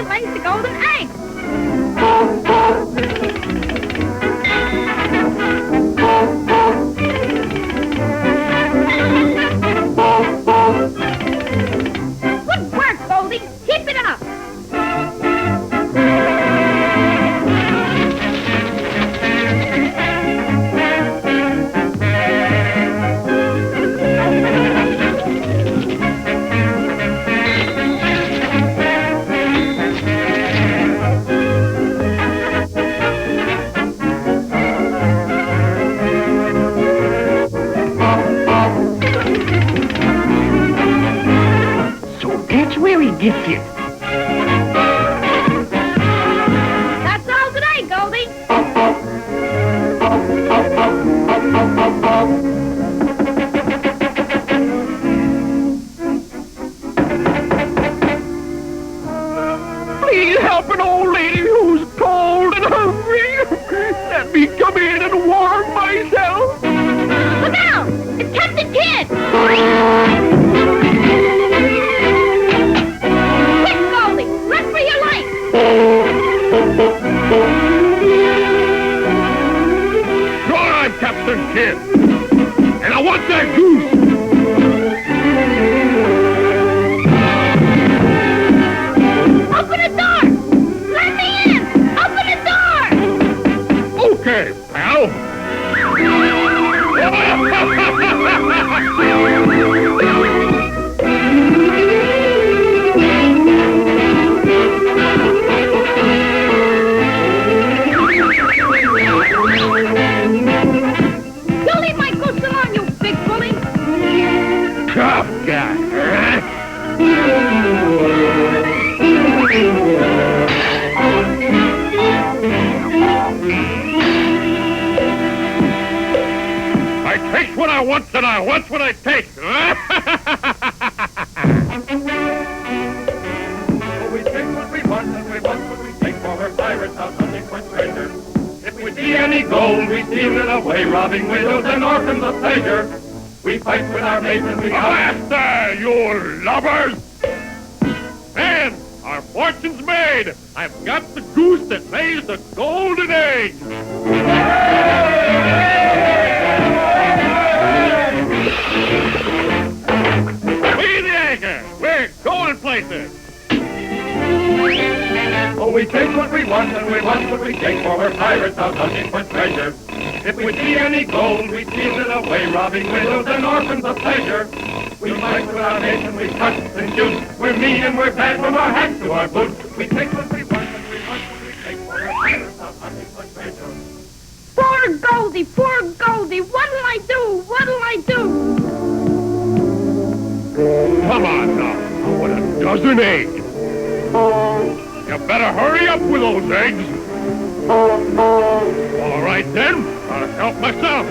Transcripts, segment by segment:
Goldie lays the golden egg. Good work, Goldie. Keep it up. Where he gets it. That's all today, Goldie. Please help an old lady who's cold and hungry. Let me come in and warm myself. Look out! It's Captain Kidd! Sure, I'm Captain Kidd, and I want that goose. Open the door! Let me in! Open the door! Okay, pal. Tough guy, huh? I take what I want and I want what I take. So we take what we want and we want what we take, for we're pirates out hunting for treasure. If we see any gold, we steal it away, robbing widows and orphans of pleasure. We fight with our mates and we Master, you lubbers! And our fortune's made. I've got the goose that lays the golden egg. Weigh the anchor. We're going places. Oh, we take what we want and we want what we take, for we're pirates out hunting for treasure. If we see any gold, we steal it away, robbing widows and orphans of pleasure. We fight with our mates and we cut and shoot. We're mean and we're bad from our hats to our boots. We take what we want and we want what we take, for we're pirates out hunting for treasure. Poor Goldie, poor Goldie. What'll I do? What'll I do? Come on now. What a dozen eggs. You better hurry up with those eggs. All right, then. I'll help myself.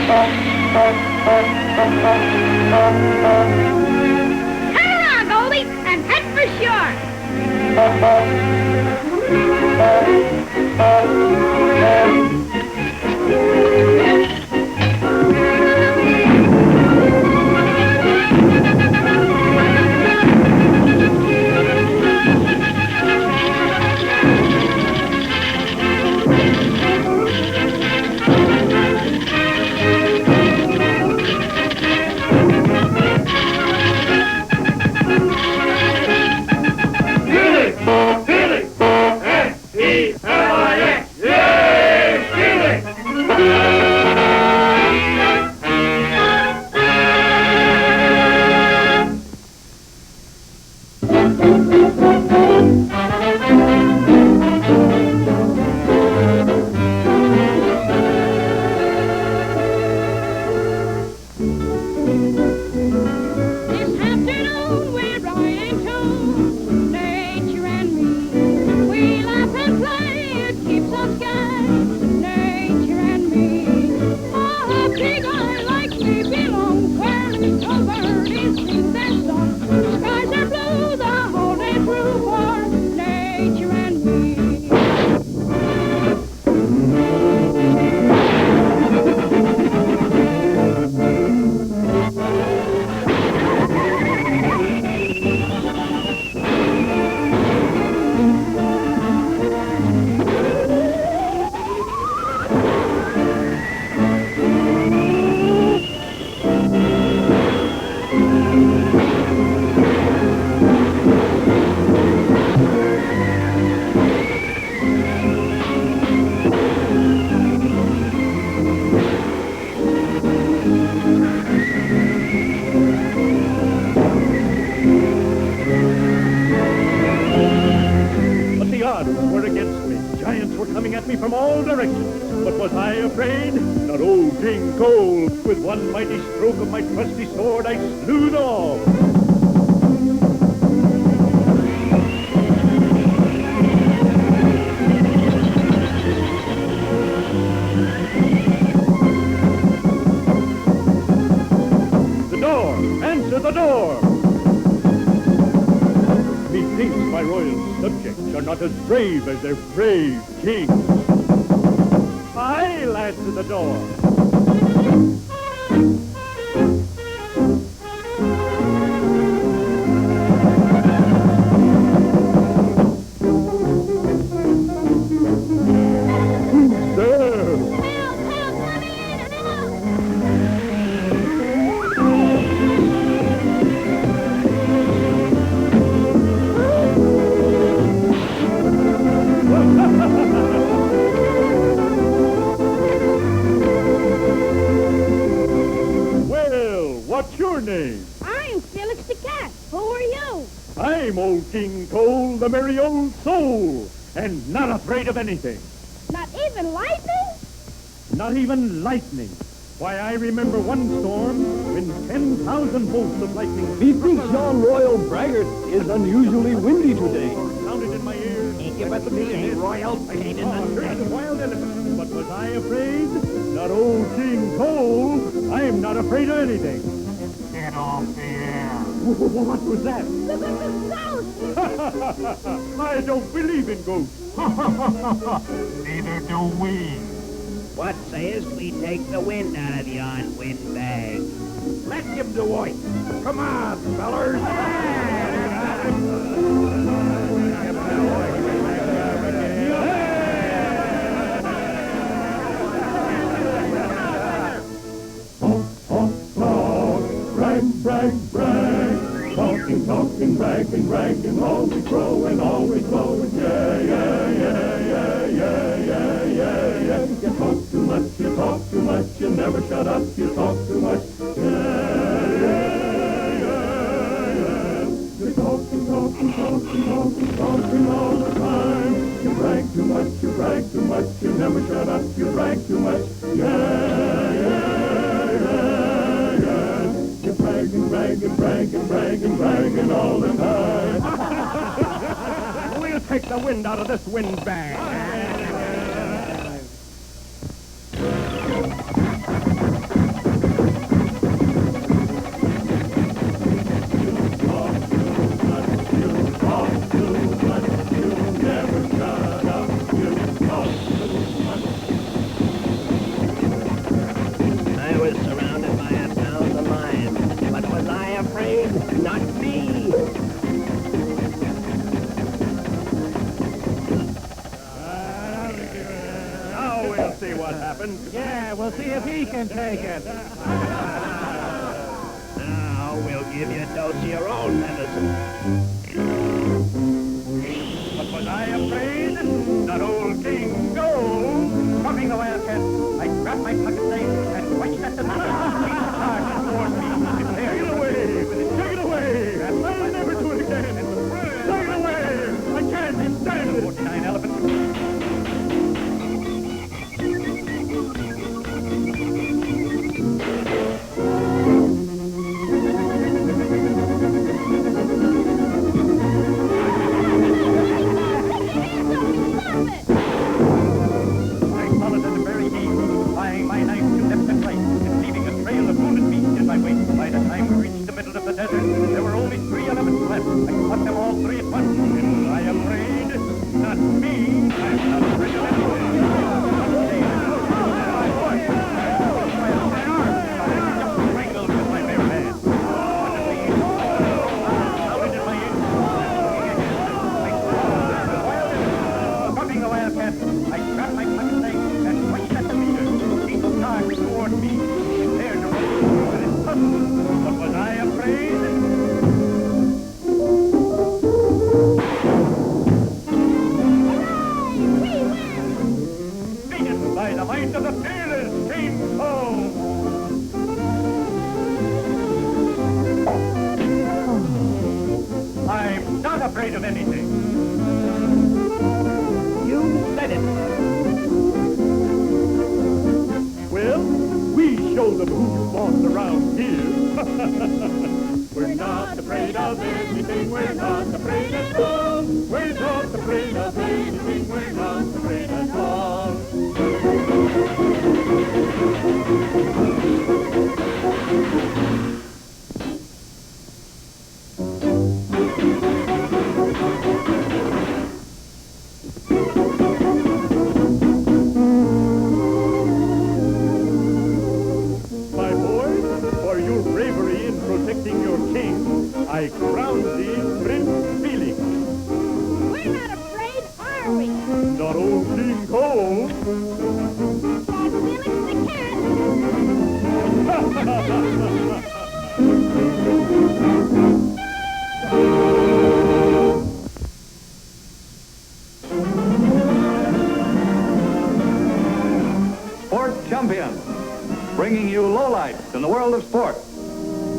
Turn around, Goldie, and head for shore. From all directions. But was I afraid? Not old King Cole. With one mighty stroke of my trusty sword, I slew them all. The door! Answer the door! Methinks my royal subjects are not as brave as their brave king. I'll answer the door. Who's there? What's your name? I'm Felix the Cat. Who are you? I'm old King Cole, the merry old soul, and not afraid of anything. Not even lightning? Not even lightning. Why, I remember one storm when 10,000 bolts of lightning... Methinks yon royal braggart is unusually windy today. ...sounded in my ears. Give us the royal pain in the wild elephant. But was I afraid? Not old King Cole. I'm not afraid of anything. Get off the air. What was that? Look at the ghost! I don't believe in ghosts. Neither do we. What says we take the wind out of yon windbag? Let's give the white. Come on, fellers. Brag, brag, talking, talking, bragging, bragging, always growing, yeah, yeah, yeah, yeah, yeah, yeah, yeah, yeah. You talk too much, you never shut up, you talk too much, yeah, yeah, yeah, yeah. You're talking all the time. You brag too much, you never shut up, you brag too much, yeah, yeah. Bragging all the time. We'll take the wind out of this windbag. We'll see what happens. Yeah, we'll see if he can take it. Now we'll give you a dose of your own medicine. But was I afraid? That old King Gold, coming the wildcat, I grabbed my pocket knife and watched at the target towards me. There, Take it away! Take it away! I'll never do it again! Take it away! I can't stand it! 49 elephants. There were only 3 elephants left. I caught them all 3 at once. Am I afraid? Not me. I'm not afraid of anything. My voice. My arms. I just strangled with my bare hands. Suddenly, sounded in my ears. Caught the wildcat, I grabbed my pocket knife and rushed at the leader. He charged toward me. He dared to run with his tongue. But was I afraid? By the might of the fearless King Kong. I'm not afraid of anything. You said it. Well, we show them who's boss around here. We're not afraid of anything. We're not afraid at all. We're not afraid of anything. We're not afraid at all. My boy, for your bravery in protecting your king, I crown thee Prince Felix. We're not afraid, are we? Not old King Cole. That's Felix the cat. Sport Champions, bringing you lowlights in the world of sport.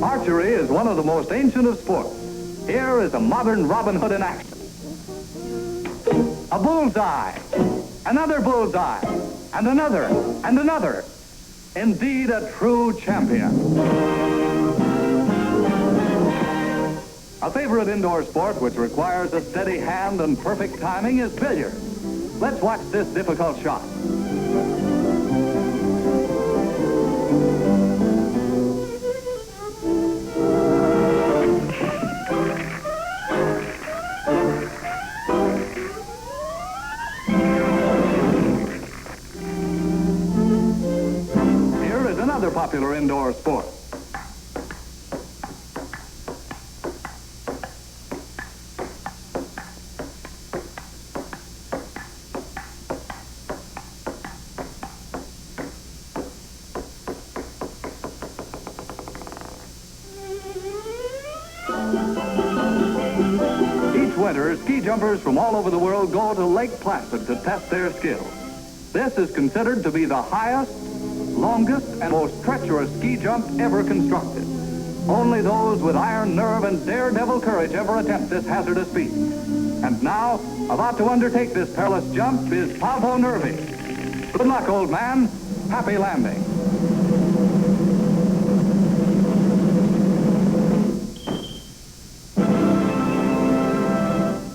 Archery is one of the most ancient of sports. Here is a modern Robin Hood in action. A bullseye, another bullseye, and another, and another. Indeed, a true champion. A favorite indoor sport which requires a steady hand and perfect timing is billiards. Let's watch this difficult shot. Here is another popular indoor sport. Each winter, ski jumpers from all over the world go to Lake Placid to test their skills. This is considered to be the highest, longest, and most treacherous ski jump ever constructed. Only those with iron nerve and daredevil courage ever attempt this hazardous feat. And now, about to undertake this perilous jump is Paavo Nurmi. Good luck, old man. Happy landing.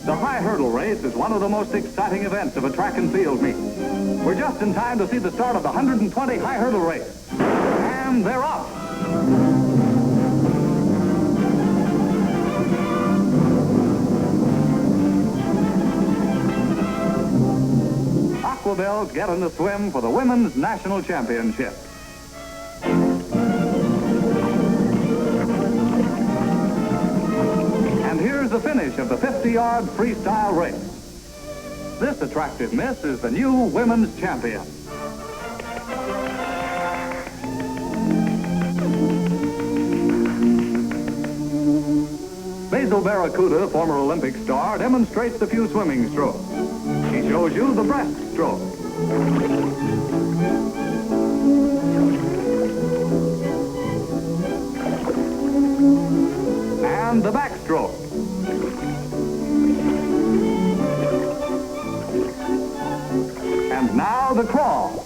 The high hurdle race is one of the most exciting events of a track and field meet. We're just in time to see the start of the 120 high hurdle race. And they're off. Aquabelles get in the swim for the Women's National Championship. And here's the finish of the 50-yard freestyle race. This attractive miss is the new women's champion. Barracuda, former Olympic star, demonstrates a few swimming strokes. She shows you the breaststroke. And the backstroke. And now the crawl.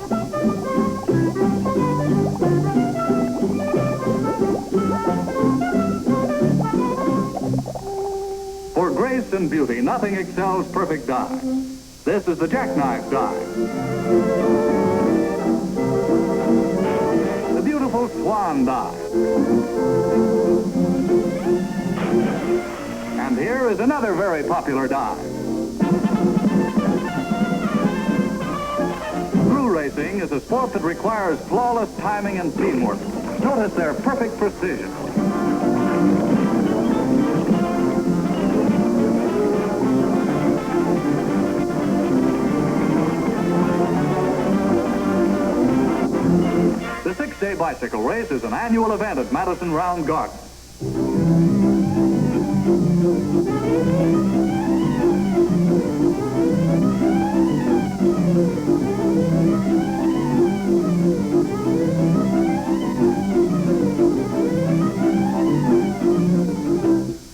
For grace and beauty, nothing excels perfect dive. This is the jackknife dive. The beautiful swan dive. And here is another very popular dive. Through racing is a sport that requires flawless timing and teamwork. Notice their perfect precision. The 6-day bicycle race is an annual event at Madison Round Garden.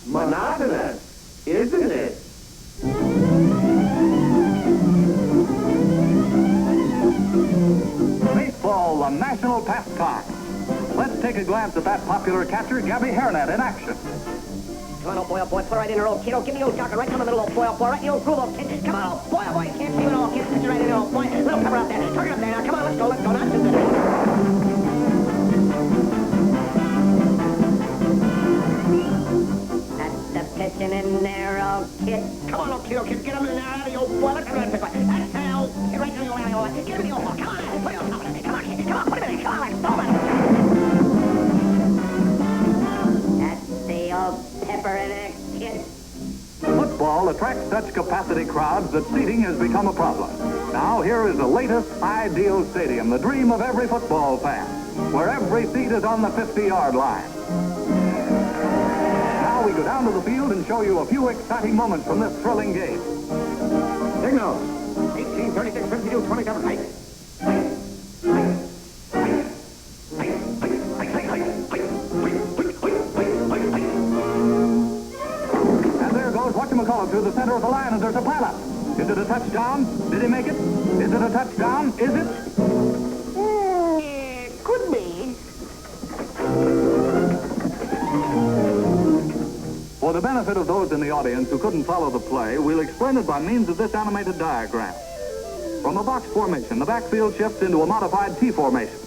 Monotonous, isn't it? Baseball, the national pastime. Let's take a glance at that popular catcher, Gabby Hairnet, in action. Come on, old boy, put it right in there, old kid. Oh, give me old jocker right down the middle, old boy, right in the old groove, old kid. Come on, old boy, can't see it all, kid. Sit you right in there, old boy. Little cover up there, target up there. Now, come on, let's go, not too good. That's the pitching in there, old kid. Come on, old kid, get him in there, out of the old boy. Let's go right quick. That's the old kid, right in the old alley. Get him in the old boy. Come on, put him on top of it. Come on, kid, come on, put him in there. Come on, let's throw him. That's the old pepper in there, kid. Football attracts such capacity crowds that seating has become a problem. Now here is the latest ideal stadium, the dream of every football fan, where every seat is on the 50-yard line. Now we go down to the field and show you a few exciting moments from this thrilling game. Signal. 18, 36, 52, 27, height. Whatchamacallit to the center of the line, and there's a pilot. Is it a touchdown? Did he make it? Is it a touchdown? Is it? Could be. For the benefit of those in the audience who couldn't follow the play, we'll explain it by means of this animated diagram. From a box formation, the backfield shifts into a modified T formation.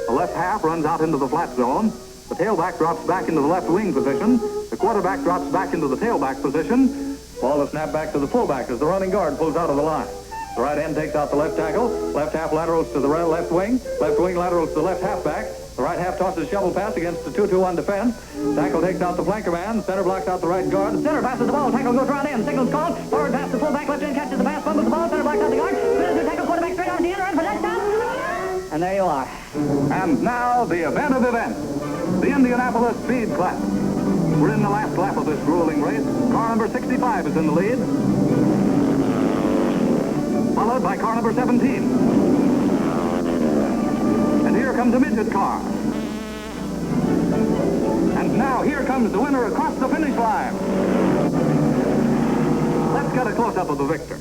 The left half runs out into the flat zone. The tailback drops back into the left wing position. The quarterback drops back into the tailback position. Ball is snapped back to the fullback as the running guard pulls out of the line. The right end takes out the left tackle. Left half laterals to the left wing. Left wing laterals to the left halfback. The right half tosses shovel pass against the 2-2-1 defense. Tackle takes out the flanker man. Center blocks out the right guard. The center passes the ball. Tackle goes round in. Signals called. Forward pass to fullback. Left end catches the pass. Fumbles the ball. Center blocks out the guard. Spins the tackle. Quarterback straight on the end. Run for touchdown. And there you are. And now the event of events. The Indianapolis Speed Class. We're in the last lap of this grueling race. Car number 65 is in the lead, followed by car number 17. And here comes a midget car. And now here comes the winner across the finish line. Let's get a close-up of the victor.